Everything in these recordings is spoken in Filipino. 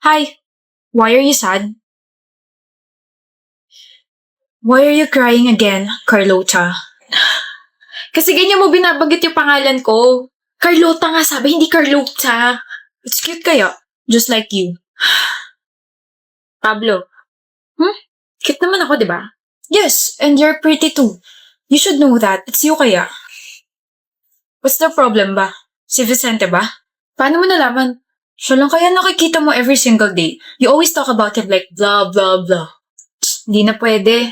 Hi, why are you sad? Why are you crying again, Carlota? Kasi ganyan mo binabanggit yung pangalan ko. Carlota nga sabi, hindi Carlota. It's cute kaya. Just like you. Pablo. Cute naman ako, di ba? Yes, and you're pretty too. You should know that. It's you kaya. What's the problem ba? Si Vicente ba? Paano mo nalaman? Siya lang kaya nakikita mo every single day. You always talk about him like blah blah blah. Hindi na pwede.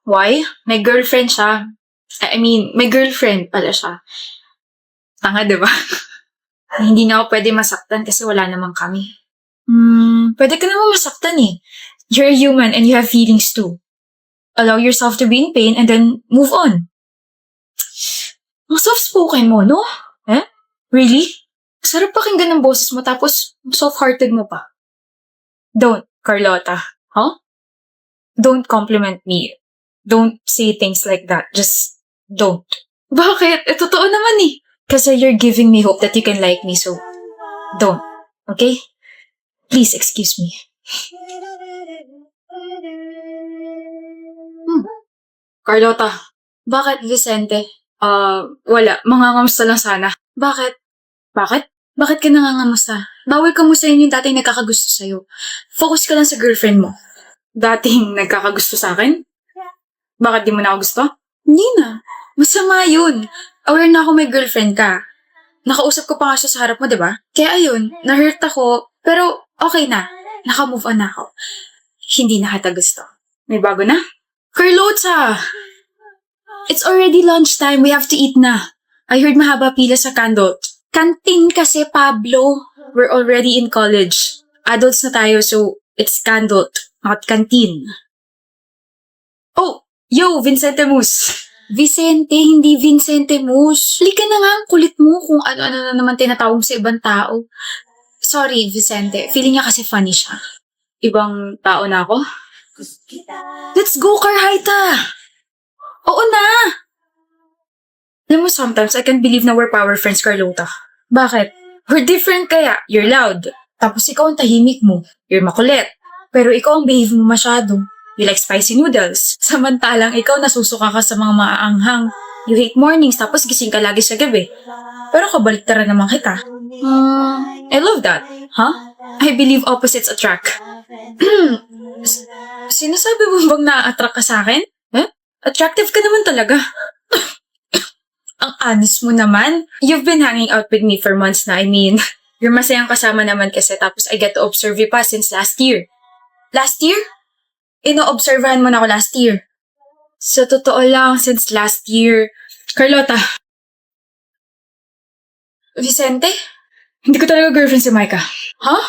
Why? May girlfriend siya. May girlfriend pala siya. Tanga, di ba? Hindi na ako pwede masaktan kasi wala namang kami. Pwede ka naman masaktan eh. You're a human and you have feelings too. Allow yourself to be in pain and then move on. Ang soft-spoken mo, no? Really? Sarap pakinggan ng boses mo tapos soft-hearted mo pa. Don't, Carlota. Huh? Don't compliment me. Don't say things like that. Just don't. Bakit? Totoo naman eh. Kasi you're giving me hope that you can like me, so don't. Okay? Please excuse me. Carlota, bakit Vicente? Wala. Mangangamusta lang sana. Bakit? Bakit? Bakit ka nangangamusta? Bawal kamustahin yung dating nagkakagusto sa'yo. Focus ka lang sa girlfriend mo. Dating nagkakagusto sa akin? Bakit di mo na ako gusto? Hindi na. Masama yun. Aware na ako may girlfriend ka. Nakausap ko pa nga siya sa harap mo, di ba? Kaya ayun, na-hurt ako, pero okay na. Naka-move on na ako. Hindi na kita gusto. May bago na? Carlota! It's already lunchtime. We have to eat na. I heard mahaba pila sa candle. Canteen kasi, Pablo. We're already in college. Adults na tayo, so it's candle, not canteen. Oh! Yo, Vicente Mus! Vicente, hindi Vincente Mus. Halika na nga, ang kulit mo kung ano-ano na naman tinatawag sa ibang tao. Sorry, Vicente. Feeling niya kasi funny siya. Ibang tao na ako? Let's go, Carhaita! Oo na! Alam mo, sometimes I can't believe na we're power friends, Carlota. Bakit? We're different kaya. You're loud. Tapos ikaw ang tahimik mo. You're makulit. Pero ikaw ang behave mo masyado. You like spicy noodles. Samantalang ikaw nasusuka ka sa mga maaanghang. You hate mornings tapos gising ka lagi sa gabi. Pero kabaliktaran naman kita. I love that. Huh? I believe opposites attract. Sinasabi mo bang na-attract ka sa akin? Attractive ka naman talaga. Ang honest mo naman. You've been hanging out with me for months na. You're masayang kasama naman kasi tapos I get to observe you pa since last year. Last year? Ino-observahan mo na ako last year. Sa totoo lang, since last year. Carlota. Vicente? Hindi ko talaga girlfriend si Micah. Huh?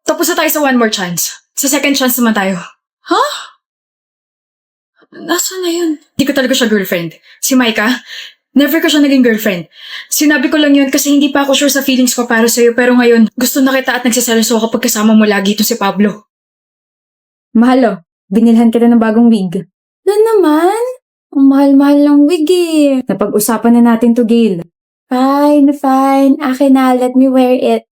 Tapos na tayo sa one more chance. Sa second chance naman tayo. Huh? Nasaan na yun? Hindi ko talaga siya girlfriend. Si Micah, never ko siya naging girlfriend. Sinabi ko lang yun kasi hindi pa ako sure sa feelings ko para sa'yo pero ngayon, gusto na kita at nagsiseloso ako kapag kasama mo lagi itong si Pablo. Mahalo, binilhan kita ng bagong wig. Na naman? Ang mahal-mahal ng wig eh. Napag-usapan na natin to, Gail. Fine. Akin na, let me wear it.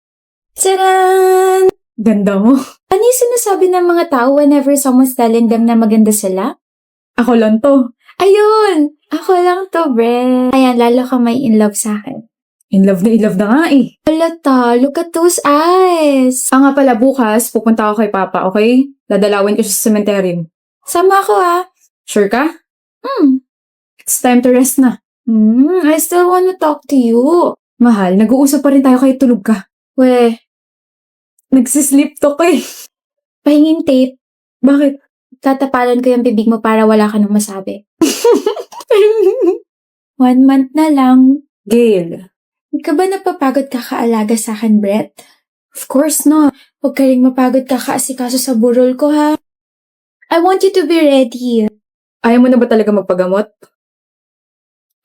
Tcharan! Ganda mo. Ano yung sinasabi ng mga tao whenever someone's telling them na maganda sila? Ako lang to. Ayun! Ako lang to, bre. Ayan, lalo ka may in love sa akin. In love na nga eh. Alata, look at those eyes. Nga pala bukas, pupunta ako kay Papa, okay? Dadalawin ko siya sa cemetery. Sama ako Sure ka? It's time to rest na. I still wanna talk to you. Mahal, nag-uusap pa rin tayo kahit tulog ka. Weh, Nagsisleep talk eh. pahingin tape. Bakit? Tatapalan ko yung bibig mo para wala ka nang masabi. 1 month na lang. Gail. Huwag ka ba napapagod kakaalaga sa akin, Brett? Of course not. Huwag ka rin mapagod kakaasikaso sa burol ko, ha? I want you to be ready. Ayaw mo na ba talaga magpagamot?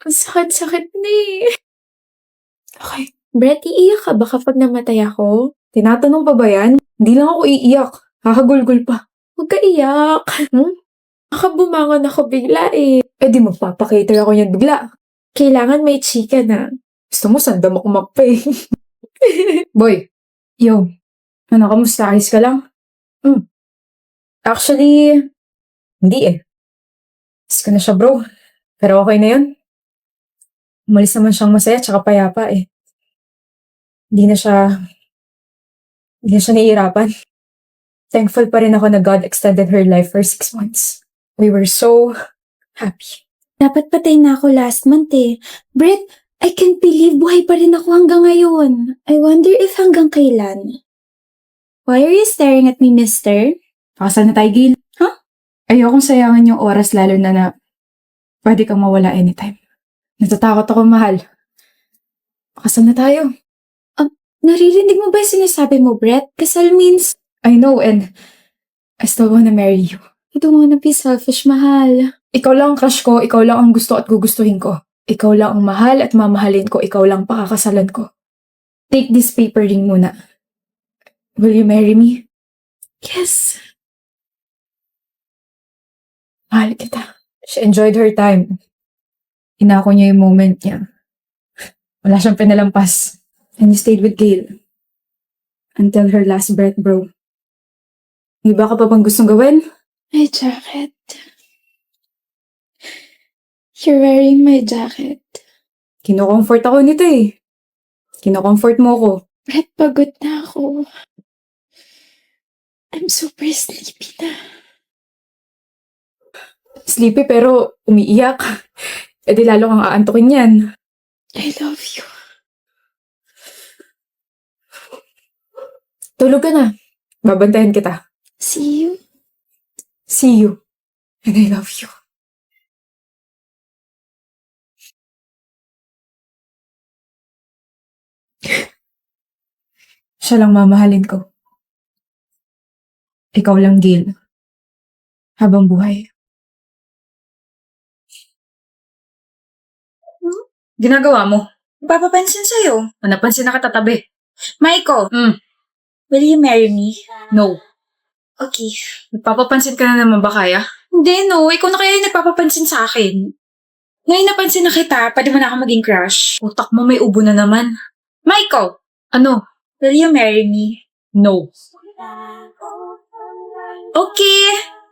Ang sakit-sakit na eh. Okay. Brett, iiyak ka ba kapag namatay ako? Tinatanong pa ba yan? Hindi lang ako iiyak. Kakagulgul pa. Huwag ka iyak. Baka bumangon ako bigla eh. Eh di magpapakater ako yan bigla. Kailangan may chika na. Gusto mo sandamak pa eh. Boy, yo, ano, kamusta? Ayos ka lang? Actually, hindi eh. Ayos ko na siya, bro. Pero okay na yun. Umalis naman siyang masaya tsaka payapa eh. Hindi na siya, hindi na siya nahihirapan. Thankful pa rin ako na God extended her life for 6 months. We were so happy. Dapat patay na ako last month eh. Brett, I can't believe buhay pa rin ako hanggang ngayon. I wonder if hanggang kailan. Why are you staring at me, mister? Pakasal na tayo, Gil. Huh? Ayokong sayangan yung oras lalo na pwede kang mawala anytime. Natatakot ako, mahal. Pakasal na tayo. Naririnig mo ba yung sinasabi mo, Brett? Kasal means, I know and I still wanna marry you. I don't wanna be selfish, mahal. Ikaw lang ang crush ko, ikaw lang ang gusto at gugustuhin ko. Ikaw lang ang mahal at mamahalin ko, ikaw lang pakakasalan ko. Take this paper ring muna. Will you marry me? Yes. Mahal kita. She enjoyed her time. Inako niya yung moment niya. Wala siyang pinalampas. And you stayed with Gail. Until her last breath, bro. May iba ka pa bang gustong gawin? My jacket. You're wearing my jacket. Kino-comfort ako nito eh. Kino-comfort mo ako. Brett, pagod na ako. I'm super sleepy na. Sleepy pero umiiyak. E di lalo kang aantukin yan. I love you. Tulog ka na. Babantayan kita. See you. See you. And I love you. Siya lang mamahalin ko. Ikaw lang, Gail. Habang buhay. Ginagawa mo? Papapansin sa'yo. O napansin na katatabi. Maiko, will you marry me? No. Okay. Nagpapapansin ka na naman ba kaya? Hindi, no. Ikaw na kaya yung nagpapapansin sa akin. Ngayon napansin na kita, pwede mo na ako maging crush. Utak mo may ubo na naman. Maiko! Ano? Will you marry me? No. Okay.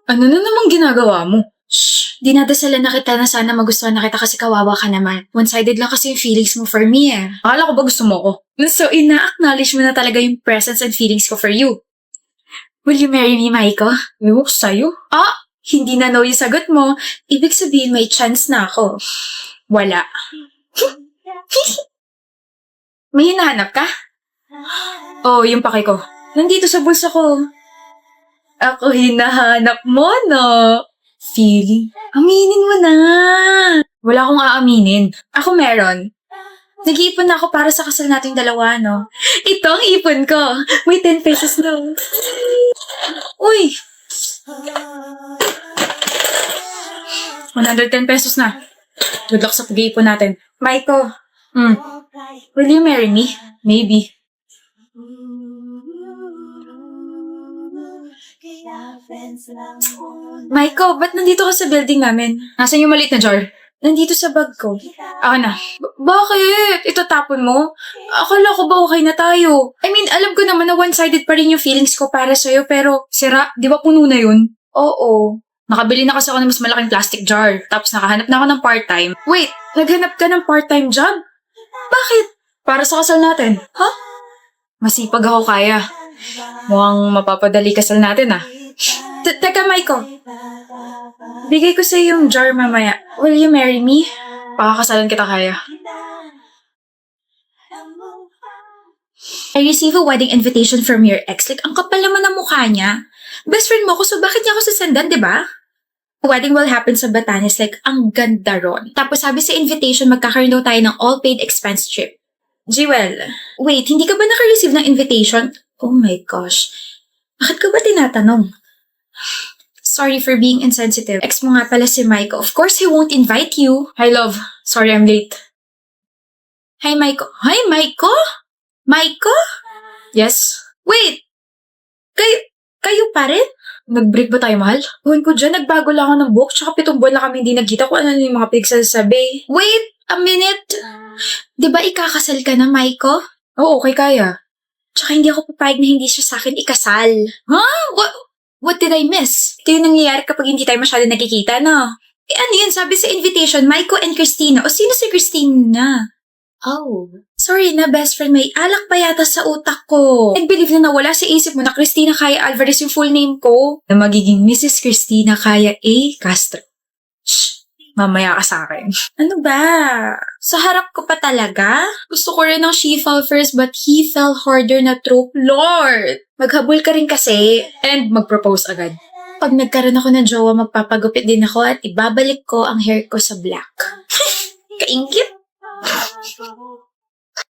Ano na namang ginagawa mo? Shh. Dinadasalan na kita na sana magustuhan na kita kasi kawawa ka naman. One-sided lang kasi yung feelings mo for me eh. Akala ko ba gusto mo ko? So, ina-acknowledge mo na talaga yung presence and feelings ko for you. Will you marry me, Maiko? Ewan ko sa'yo. Hindi na no yung sagot mo. Ibig sabihin may chance na ako. Wala. May hinahanap ka? Oh, yung pake ko. Nandito sa bulsa ko. Ako hinahanap mo, no? Feeling. Aminin mo na. Wala akong aaminin. Ako meron. Nag-iipon na ako para sa kasal nating dalawa, no? Ito ang ipon ko. May 10 pesos na. Uy! 110 pesos na. Good luck sa pag-iipon natin. Maiko. Will you marry me? Maybe. Maiko, ba't nandito ka sa building namin? Nasaan yung maliit na jar? Nandito sa bag ko. Ako na. Bakit? Itatapon mo? Akala ko ba okay na tayo? I mean, alam ko naman na one-sided pa rin yung feelings ko para sa'yo, pero sira, di ba puno na yun? Oo. Nakabili na kasi ako ng mas malaking plastic jar. Tapos nakahanap na ako ng part-time. Wait, naghanap ka ng part-time job? Bakit? Para sa kasal natin. Huh? Masipag ako kaya. Mukhang mapapadali kasal natin ah. Teka, Maiko. Bigay ko sa'yo yung jar mamaya. Will you marry me? Pakakasalan kita kaya. I receive a wedding invitation from your ex. Like, ang kapal naman ng mukha niya. Best friend mo ko, so bakit niya ako sasandan, di ba? Wedding will happen sa Batanes. Like, ang ganda ron. Tapos sabi sa invitation, magkakaroon daw tayo ng all-paid expense trip. Jewel, wait, hindi ka ba naka-receive ng invitation? Oh my gosh. Bakit ka ba tinatanong? Sorry for being insensitive. Ex mo nga pala si Maiko. Of course, he won't invite you. Hi, love. Sorry, I'm late. Hi, Maiko. Hi, Maiko? Maiko? Yes? Wait! Kayo pa rin? Nag-break ba tayo, mahal? Huwag ko dyan, nagbago lang ako ng book, tsaka 7 buwan na kami hindi nagkita kung ano yung mga pinagsasabi. Wait! A minute! Di ba ikakasal ka na, Maiko? Oo, okay, kaya. Tsaka hindi ako papayag na hindi siya sa akin ikasal. What did I miss? Ito yung nangyayari kapag hindi tayo masyado nagkikita, no? Eh ano yun? Sabi sa invitation, Maiko and Christina. O sino si Christina? Oh. Sorry na, best friend. May alak pa yata sa utak ko. Nag-believe na nawala sa isip mo na Christina Kaya Alvarez yung full name ko. Na magiging Mrs. Christina Kaya A. Castro. Shh! Mamaya ka sa akin. Ano ba? Sa harap ko pa talaga? Gusto ko rin ng she fell first but he fell harder na trope. Lord! Maghabol ka rin kasi. And mag-propose agad. Pag nagkaroon ako ng jowa, magpapagupit din ako at ibabalik ko ang hair ko sa black. Kaingit!